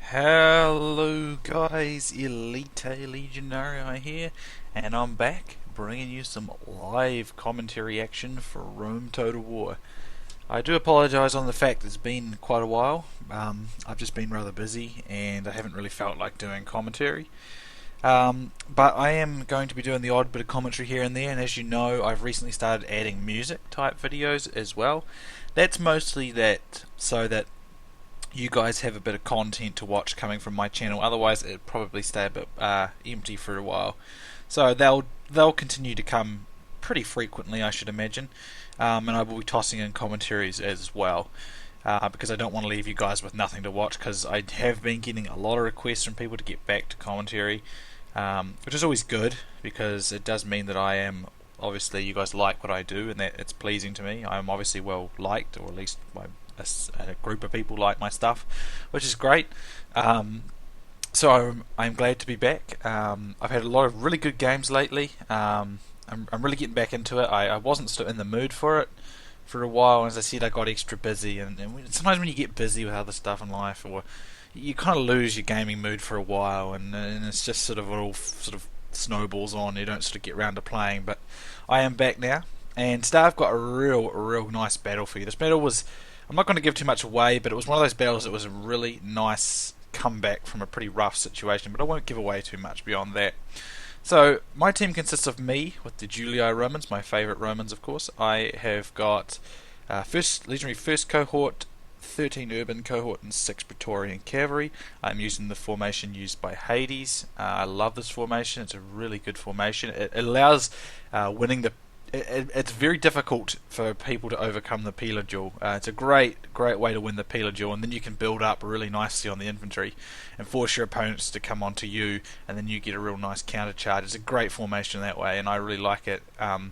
Hello guys, Elita-Legionarii here, and I'm back bringing you some live commentary action for Rome Total War. I do apologise on the fact it's been quite a while. I've just been rather busy and I haven't really felt like doing commentary. But I am going to be doing the odd bit of commentary here and there, and as you know, I've recently started adding music type videos as well. That's mostly so that you guys have a bit of content to watch coming from my channel. Otherwise, it'd probably stay a bit empty for a while. So they'll continue to come pretty frequently, I should imagine, and I will be tossing in commentaries as well. Because I don't want to leave you guys with nothing to watch, because I have been getting a lot of requests from people to get back to commentary, which is always good, because it does mean that I am, obviously you guys like what I do, and that it's pleasing to me. I'm obviously well liked, or at least a group of people like my stuff, which is great. So I'm glad to be back. I've had a lot of really good games lately. I'm really getting back into it. I wasn't still in the mood for it for a while, and as I said, I got extra busy, and sometimes when you get busy with other stuff in life, or you kind of lose your gaming mood for a while, and it's just sort of, it all sort of snowballs on. You don't sort of get around to playing, but I am back now, and today I've got a real nice battle for you. This battle was, I'm not going to give too much away, but it was one of those battles that was a really nice comeback from a pretty rough situation, but I won't give away too much beyond that. So, my team consists of me, with the Julii Romans, my favourite Romans of course. I have got Legionary First Cohort, 13 Urban Cohort, and 6 Praetorian Cavalry. I'm using the formation used by Hades. I love this formation, it's a really good formation. It allows winning the it's very difficult for people to overcome the Peeler Duel. It's a great way to win the Peeler Duel, and then you can build up really nicely on the infantry and force your opponents to come onto you, and then you get a real nice counter charge. It's a great formation that way, and I really like it. And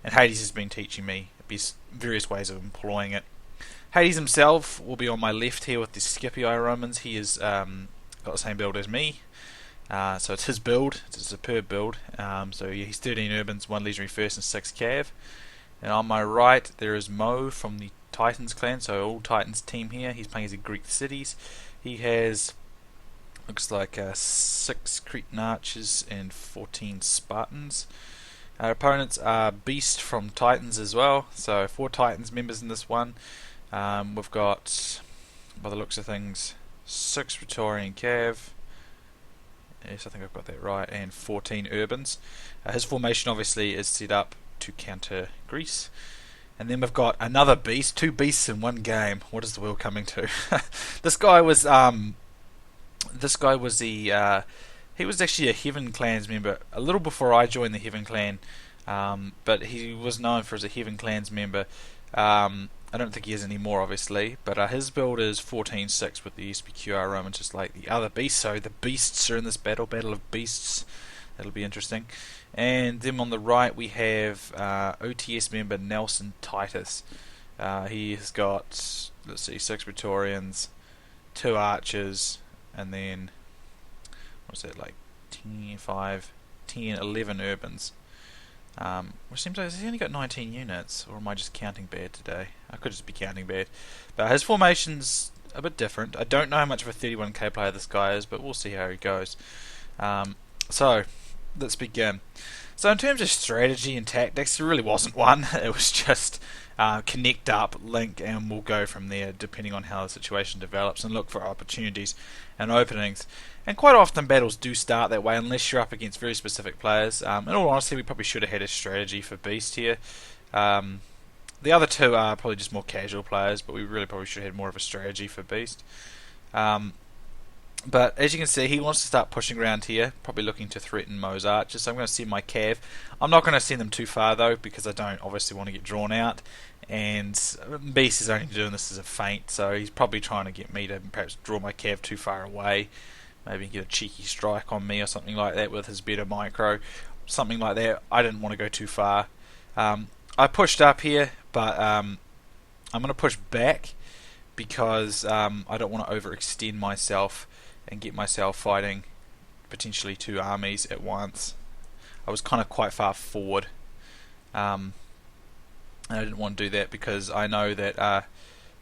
Hades has been teaching me various ways of employing it. Hades himself will be on my left here with the Scipii Romans. He has got the same build as me. So it's his build, it's a superb build. So yeah, he's 13 Urbans, 1 Legionary First and 6 Cav. And on my right there is Mo from the Titans clan, so all Titans team here. He's playing as a Greek cities. He has, looks like 6 Cretan archers and 14 Spartans. Our opponents are Beast from Titans as well, so 4 Titans members in this one. We've got, by the looks of things, 6 Praetorian Cav. Yes, I think I've got that right, and 14 Urbans. His formation obviously is set up to counter Greece. And then we've got another beast, 2 beasts in one game. What is the world coming to? This guy was he was actually a Heaven Clans member a little before I joined the Heaven Clan, but he was known for as a Heaven Clans member. I don't think he is anymore, obviously, but his build is 14-6 with the SPQR Romans, just like the other beasts. So the beasts are in this battle of beasts. That'll be interesting. And then on the right we have OTS member Nelson-Titus. He has got, let's see, 6 Praetorians, 2 archers, and then, what's that, like 11 Urbans. Which seems like he's only got 19 units, or am I just counting bad today? I could just be counting bad. But his formation's a bit different. I don't know how much of a 31k player this guy is, but we'll see how he goes. So, let's begin. So in terms of strategy and tactics, there really wasn't one. It was just connect up, link, and we'll go from there depending on how the situation develops, and look for opportunities and openings. And quite often battles do start that way unless you're up against very specific players. In all honesty, we probably should have had a strategy for Beast here. The other 2 are probably just more casual players, but we really probably should have had more of a strategy for Beast. But as you can see, he wants to start pushing around here, probably looking to threaten Mo's archers. So I'm going to send my Cav. I'm not going to send them too far though, because I don't obviously want to get drawn out. And Beast is only doing this as a feint, so he's probably trying to get me to perhaps draw my Cav too far away. Maybe get a cheeky strike on me or something like that with his better micro. Something like that. I didn't want to go too far. I pushed up here, but I'm going to push back because I don't want to overextend myself and get myself fighting potentially 2 armies at once. I was kind of quite far forward, and I didn't want to do that because I know that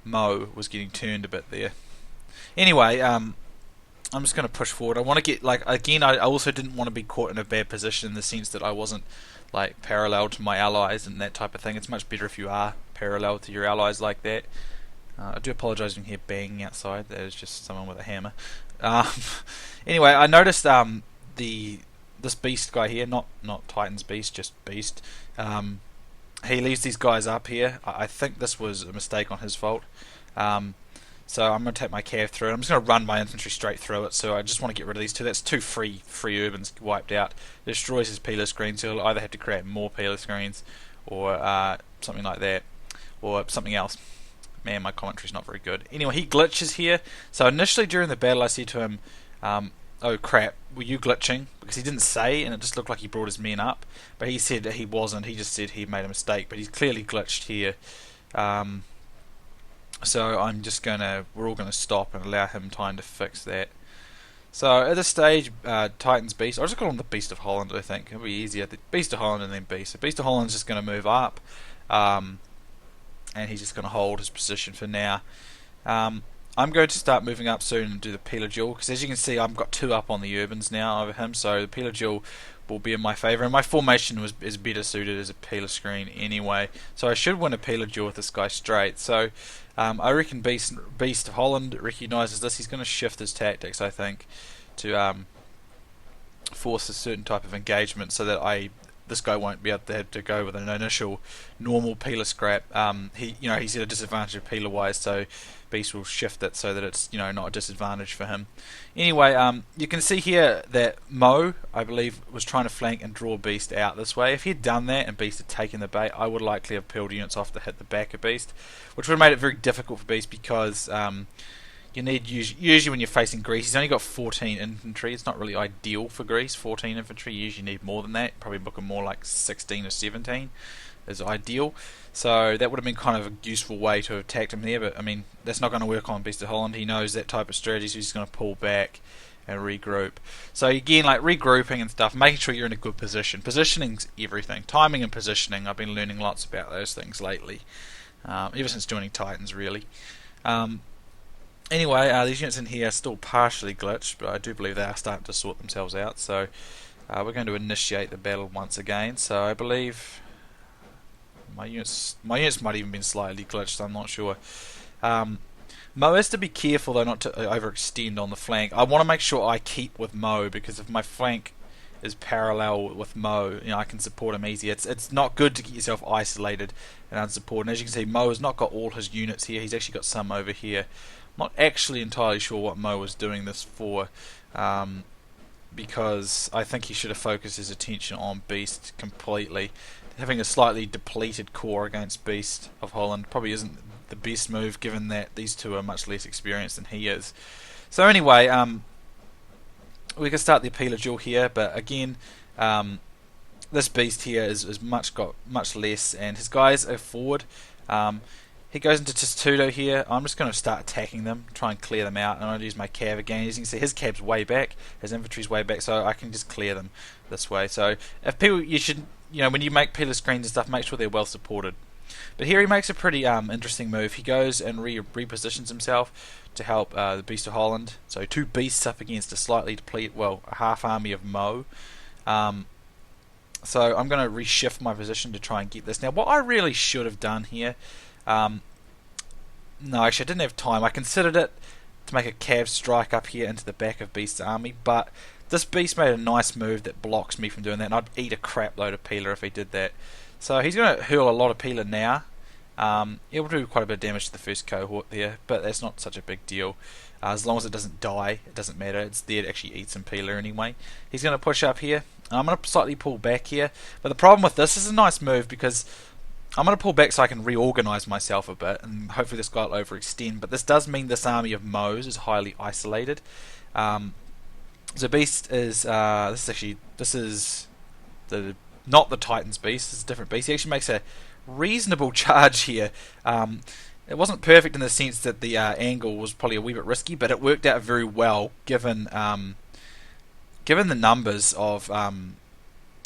Mo was getting turned a bit there. Anyway, I'm just going to push forward. I want to get, like, again, I also didn't want to be caught in a bad position in the sense that I wasn't, like, parallel to my allies and that type of thing. It's much better if you are parallel to your allies like that. I do apologise if you hear banging outside. That is just someone with a hammer. Um, anyway, I noticed this beast guy here, not Titan's beast, just beast. He leaves these guys up here. I think this was a mistake on his fault. So I'm going to take my cav through it. I'm just going to run my infantry straight through it. So I just want to get rid of these two. That's two free urbans wiped out. It destroys his peeler screen, so he'll either have to create more peeler screens or something like that, or something else. Man, my commentary's not very good. Anyway, he glitches here. So initially during the battle I said to him, oh crap, were you glitching? Because he didn't say, and it just looked like he brought his men up. But he said that he wasn't. He just said he made a mistake. But he's clearly glitched here. So I'm just we're all gonna stop and allow him time to fix that. So at this stage, Titan's Beast, I'll just call him the Beast of Holland, I think. It'll be easier. The Beast of Holland and then Beast. So Beast of Holland's just gonna move up, and he's just gonna hold his position for now. I'm going to start moving up soon and do the Peeler Duel, because as you can see I've got 2 up on the urbans now over him, so the Peeler Duel will be in my favour, and my formation is better suited as a peeler screen anyway, so I should win a Peeler Duel with this guy straight. So I reckon Beast of Holland recognises this. He's going to shift his tactics, I think, to force a certain type of engagement so that this guy won't be able to have to go with an initial normal peeler scrap. He's at a disadvantage of peeler wise, so Beast will shift it so that it's not a disadvantage for him. Anyway, you can see here that Mo, I believe, was trying to flank and draw Beast out this way. If he had done that and Beast had taken the bait, I would likely have peeled units off to hit the back of Beast, which would have made it very difficult for Beast because you need usually when you're facing Greece, he's only got 14 infantry. It's not really ideal for Greece. 14 infantry, you usually need more than that. Probably looking more like 16 or 17 is ideal. So that would have been kind of a useful way to have attacked him there. But I mean, that's not going to work on Beast of Holland. He knows that type of strategy, so he's going to pull back and regroup. So again, like regrouping and stuff, making sure you're in a good position. Positioning's everything. Timing and positioning. I've been learning lots about those things lately, ever since joining Titans, really. Anyway, these units in here are still partially glitched, but I do believe they are starting to sort themselves out. So we're going to initiate the battle once again. So I believe my units might even been slightly glitched. I'm not sure. Mo has to be careful though not to overextend on the flank. I want to make sure I keep with Mo, because if my flank is parallel with Mo, I can support him easy. It's not good to get yourself isolated and unsupported. And as you can see, Mo has not got all his units here. He's actually got some over here. Not actually entirely sure what Mo was doing this for, because I think he should have focused his attention on Beast completely. Having a slightly depleted core against Beast of Holland probably isn't the best move, given that these two are much less experienced than he is. So anyway, we can start the Peeler Duel here, but again, this Beast here is got much less, and his guys are forward. He goes into Testudo here. I'm just going to start attacking them, try and clear them out. I'm going to use my cav again. As you can see, his cav's way back, his infantry's way back, so I can just clear them this way. So if people, you should, when you make peeler screens and stuff, make sure they're well supported. But here he makes a pretty interesting move. He goes and repositions himself to help the Beast of Holland. So 2 beasts up against a slightly depleted, a half army of Mo. So I'm going to reshift my position to try and get this. Now, what I really should have done here. No, actually I didn't have time. I considered it to make a cav strike up here into the back of Beast's army, but this Beast made a nice move that blocks me from doing that, and I'd eat a crap load of peeler if he did that. So he's going to hurl a lot of peeler now. It'll do quite a bit of damage to the first cohort there, but that's not such a big deal. As long as it doesn't die, it doesn't matter. It's there to actually eat some peeler anyway. He's going to push up here. I'm going to slightly pull back here, but the problem with this is a nice move because I'm going to pull back so I can reorganise myself a bit, and hopefully this guy will overextend. But this does mean this army of Mo's is highly isolated. So Beast is this is not the Titan's Beast. It's a different Beast. He actually makes a reasonable charge here. It wasn't perfect in the sense that the angle was probably a wee bit risky, but it worked out very well given the numbers of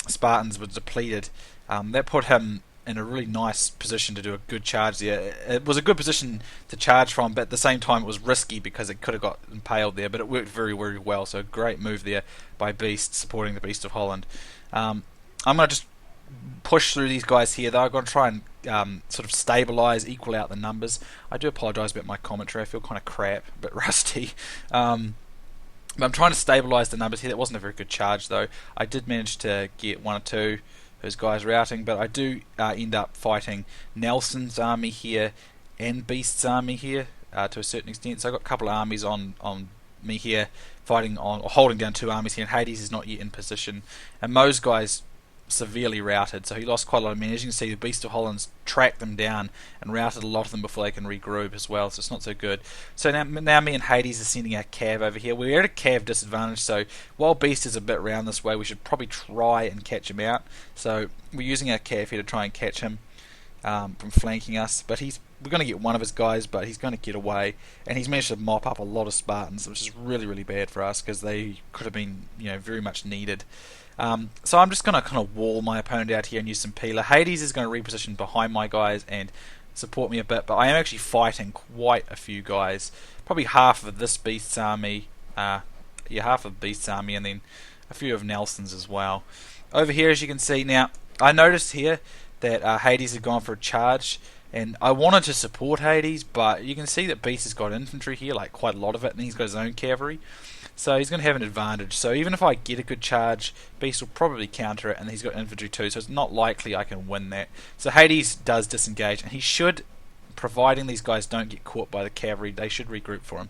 Spartans were depleted. That put him in a really nice position to do a good charge there. It was a good position to charge from, but at the same time it was risky because it could have got impaled there, but it worked very, very well. So great move there by Beast, supporting the Beast of Holland. I'm going to just push through these guys here, though. I'm going to try and sort of stabilise, equal out the numbers. I do apologise about my commentary. I feel kind of crap, a bit rusty. But I'm trying to stabilise the numbers here. That wasn't a very good charge, though. I did manage to get one or two of those guys routing, but I do end up fighting Nelson's army here and Beast's army here to a certain extent. So I've got a couple of armies on me here, fighting on, or holding down two armies here, and Hades is not yet in position. And Mo's guys severely routed, so he lost quite a lot of men. As you can see, the Beast of Holland's tracked them down and routed a lot of them before they can regroup as well, so it's not so good. So now me and Hades are sending our cav over here. We're at a cav disadvantage, so while Beast is a bit round this way, we should probably try and catch him out. So we're using our cav here to try and catch him from flanking us, but we're going to get one of his guys, but he's going to get away, and he's managed to mop up a lot of Spartans, which is really, really bad for us because they could have been, very much needed. So I'm just going to kind of wall my opponent out here and use some peeler. Hades is going to reposition behind my guys and support me a bit, but I am actually fighting quite a few guys. Probably half of this Beast's army, half of Beast's army, and then a few of Nelson's as well. Over here, as you can see, now I noticed here that Hades had gone for a charge, and I wanted to support Hades, but you can see that Beast has got infantry here, like quite a lot of it, and he's got his own cavalry. So he's going to have an advantage. So even if I get a good charge, Beast will probably counter it, and he's got infantry too, so it's not likely I can win that. So Hades does disengage, and he should, providing these guys don't get caught by the cavalry, they should regroup for him.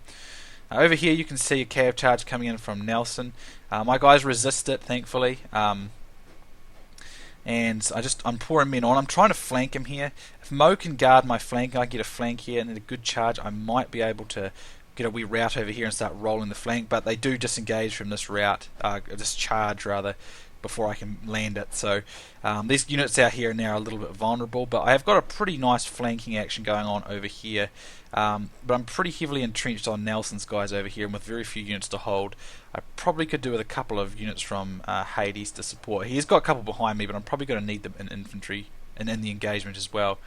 Over here you can see a cav charge coming in from Nelson. My guys resist it, thankfully. And I'm pouring men on. I'm trying to flank him here. If Mo can guard my flank, I get a flank here and a good charge, I might be able to get a wee route over here and start rolling the flank, but they do disengage from this route, this charge rather, before I can land it. So these units out here now are a little bit vulnerable, but I have got a pretty nice flanking action going on over here. But I'm pretty heavily entrenched on Nelson's guys over here, and with very few units to hold. I probably could do with a couple of units from Hades to support. He's got a couple behind me, but I'm probably going to need them in infantry and in the engagement as well.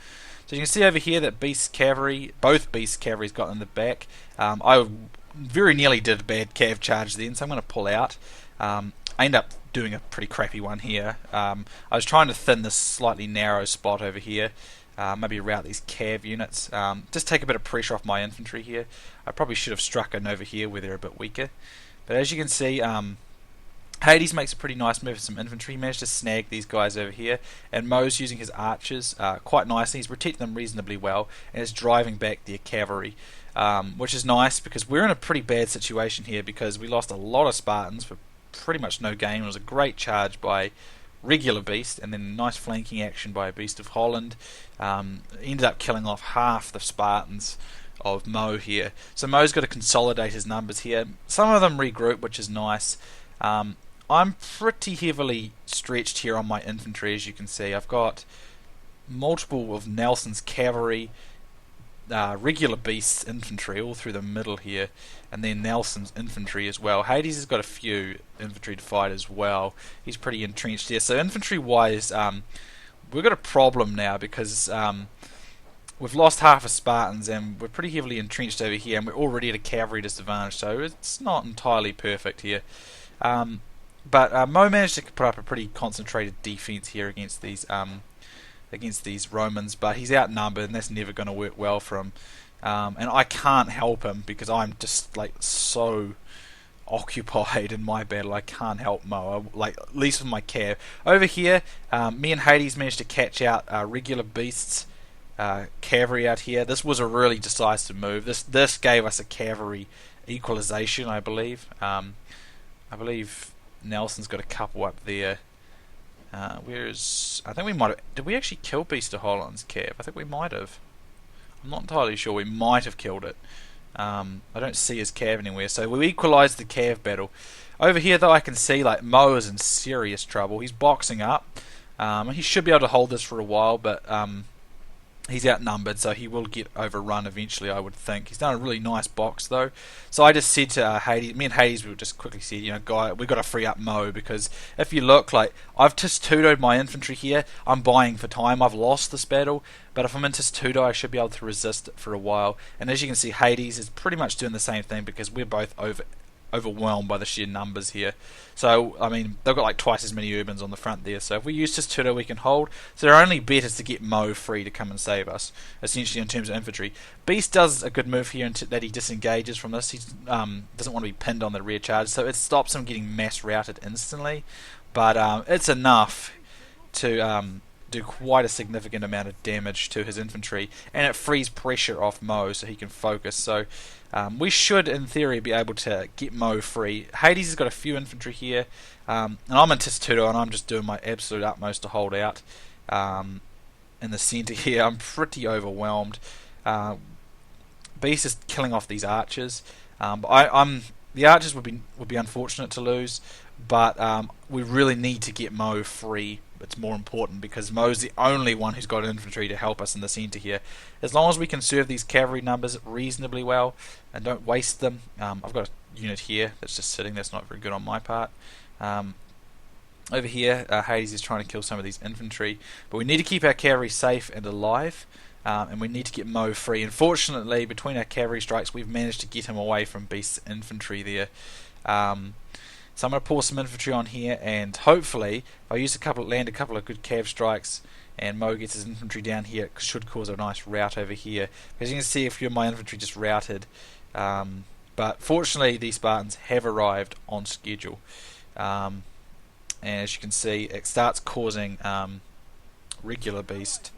So you can see over here that Beast Cavalry, both Beast Cavalry's got in the back. I very nearly did a bad cav charge then, so I'm going to pull out. I end up doing a pretty crappy one here. I was trying to thin this slightly narrow spot over here, maybe route these cav units, just take a bit of pressure off my infantry here. I probably should have struck in over here where they're a bit weaker. But as you can see, Hades makes a pretty nice move with some infantry. He managed to snag these guys over here, and Mo's using his archers quite nicely. He's protecting them reasonably well, and is driving back their cavalry, which is nice because we're in a pretty bad situation here because we lost a lot of Spartans for pretty much no gain. It was a great charge by regular Beast, and then a nice flanking action by a Beast of Holland. Ended up killing off half the Spartans of Mo here. So Mo's got to consolidate his numbers here. Some of them regroup, which is nice. I'm pretty heavily stretched here on my infantry, as you can see. I've got multiple of Nelson's cavalry, regular Beast's infantry all through the middle here, and then Nelson's infantry as well. Hades has got a few infantry to fight as well. He's pretty entrenched here. So infantry-wise, we've got a problem now because we've lost half of Spartans, and we're pretty heavily entrenched over here, and we're already at a cavalry disadvantage, so it's not entirely perfect here. But Mo managed to put up a pretty concentrated defense here against these Romans, but he's outnumbered, and that's never going to work well for him. And I can't help him because I'm just like so occupied in my battle. I can't help Mo, at least with my cav. Over here, me and Hades managed to catch out regular Beasts cavalry out here. This was a really decisive move. This gave us a cavalry equalization, I believe. I believe Nelson's got a couple up there. I think we might have... Did we actually kill Beast of Holland's cav? I think we might have. I'm not entirely sure. We might have killed it. I don't see his cav anywhere. So we equalised the cav battle. Over here, though, I can see like Mo is in serious trouble. He's boxing up. He should be able to hold this for a while, but He's outnumbered, so he will get overrun eventually, I would think. He's done a really nice box, though. So I just said to Hades, me and Hades, we just quickly said, guy, we've got to free up Mo, because if you look, like, I've Testudo'd my infantry here. I'm buying for time. I've lost this battle, but if I'm in Testudo, I should be able to resist it for a while. And as you can see, Hades is pretty much doing the same thing, because we're both overwhelmed by the sheer numbers here. So, I mean, they've got like twice as many urbans on the front there, so if we use Testudo we can hold. So our only bet is to get Mo free to come and save us, essentially, in terms of infantry. Beast does a good move here in that he disengages from this. He doesn't want to be pinned on the rear charge, so it stops him getting mass routed instantly, but it's enough to do quite a significant amount of damage to his infantry, and it frees pressure off Mo so he can focus. So we should, in theory, be able to get Mo free. Hades has got a few infantry here, and I'm in Testudo, and I'm just doing my absolute utmost to hold out in the centre here. I'm pretty overwhelmed. Beast is killing off these archers. The archers would be unfortunate to lose, but we really need to get Mo free. It's more important, because Mo's the only one who's got infantry to help us in the centre here. As long as we can serve these cavalry numbers reasonably well and don't waste them. I've got a unit here that's just sitting. That's not very good on my part. Over here, Hades is trying to kill some of these infantry, but we need to keep our cavalry safe and alive, and we need to get Mo free. Unfortunately, between our cavalry strikes, we've managed to get him away from Beast's infantry there. So I'm going to pour some infantry on here, and hopefully, if I use land a couple of good cav strikes, and Mo gets his infantry down here, it should cause a nice rout over here. As you can see, if you're my infantry just routed, but fortunately these Spartans have arrived on schedule, and as you can see, it starts causing regular Beast,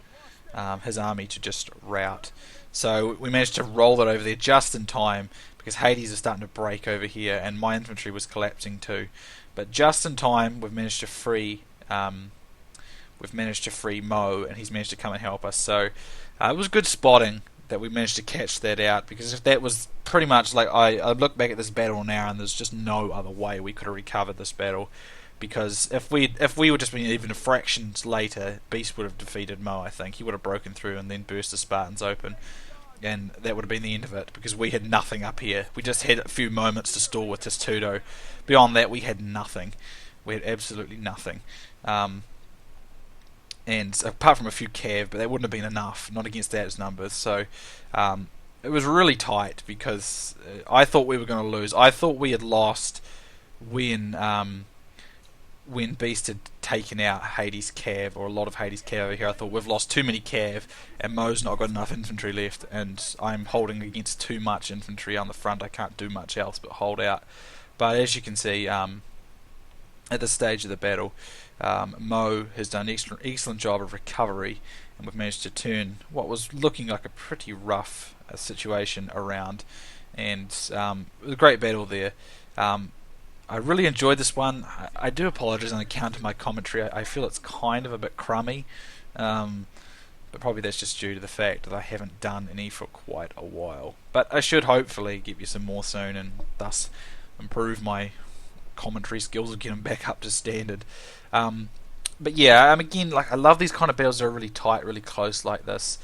his army, to just rout. So we managed to roll that over there just in time, because Hades is starting to break over here, and my infantry was collapsing too. But just in time, we've managed to free Mo, and he's managed to come and help us. So it was good spotting that we managed to catch that out, because if that was pretty much like, I look back at this battle now, and there's just no other way we could have recovered this battle. Because if we were just been even a fractions later, Beast would have defeated Mo. I think he would have broken through and then burst the Spartans open, and that would have been the end of it, because we had nothing up here. We just had a few moments to stall with Testudo. Beyond that, we had nothing. We had absolutely nothing. And apart from a few cav, but that wouldn't have been enough, not against that numbers. So it was really tight, because I thought we were going to lose. I thought we had lost when Beast had taken out Hades Cav, or a lot of Hades Cav over here. I thought, we've lost too many Cav, and Mo's not got enough infantry left, and I'm holding against too much infantry on the front. I can't do much else but hold out. But as you can see, at this stage of the battle, Mo has done an excellent job of recovery, and we've managed to turn what was looking like a pretty rough situation around. And it was a great battle there. I really enjoyed this one. I do apologise on account of my commentary. I feel it's kind of a bit crummy, but probably that's just due to the fact that I haven't done any for quite a while. But I should hopefully give you some more soon, and thus improve my commentary skills and get them back up to standard. But yeah, again, like, I love these kind of battles that are really tight, really close like this.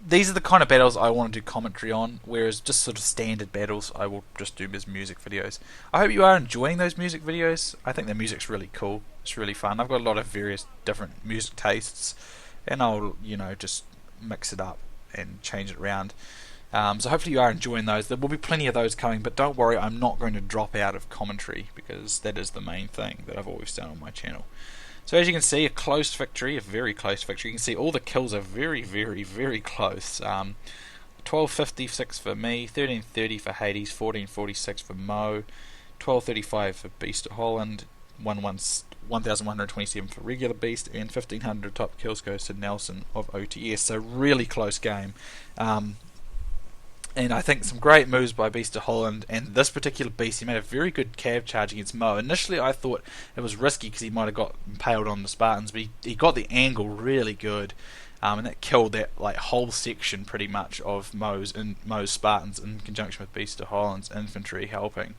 These are the kind of battles I want to do commentary on, whereas just sort of standard battles I will just do as music videos. I hope you are enjoying those music videos. I think the music's really cool. It's really fun. I've got a lot of various different music tastes, and I'll, just mix it up and change it around. So hopefully you are enjoying those. There will be plenty of those coming, but don't worry, I'm not going to drop out of commentary, because that is the main thing that I've always done on my channel. So as you can see, a close victory, a very close victory. You can see all the kills are very, very, very close. 1256 for me, 1330 for Hades, 1446 for Mo, 1235 for Beast of Holland, 1127 for regular Beast, and 1500 top kills goes to Nelson of OTS. So really close game. And I think some great moves by Beast of Holland, and this particular Beast, he made a very good cav charge against Mo. Initially I thought it was risky because he might have got impaled on the Spartans, but he got the angle really good. and that killed that like whole section pretty much of Moe's Spartans in conjunction with Beast of Holland's infantry helping,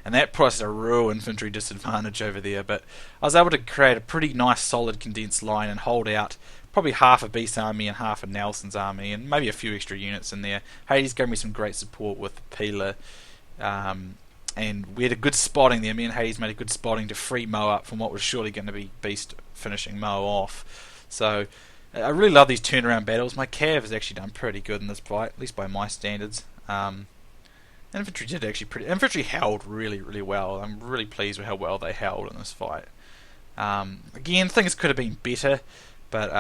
and that put us at a real infantry disadvantage over there. But I was able to create a pretty nice solid condensed line and hold out probably half of Beast's army and half of Nelson's army, and maybe a few extra units in there. Hades gave me some great support with Peeler, and we had a good spotting there. Me and Hades made a good spotting to free Moe up from what was surely going to be Beast finishing Moe off. So I really love these turnaround battles. My Cav has actually done pretty good in this fight, at least by my standards. Infantry held really, really well. I'm really pleased with how well they held in this fight. Again, things could have been better, but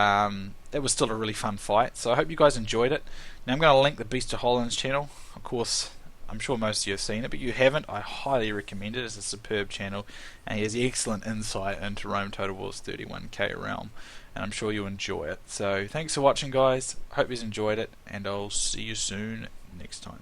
it was still a really fun fight. So I hope you guys enjoyed it. Now I'm going to link the Beast of Holland's channel. Of course, I'm sure most of you have seen it, but you haven't, I highly recommend it. It's a superb channel, and he has excellent insight into Rome Total War's 31k realm, and I'm sure you'll enjoy it. So thanks for watching, guys. Hope you've enjoyed it, and I'll see you soon next time.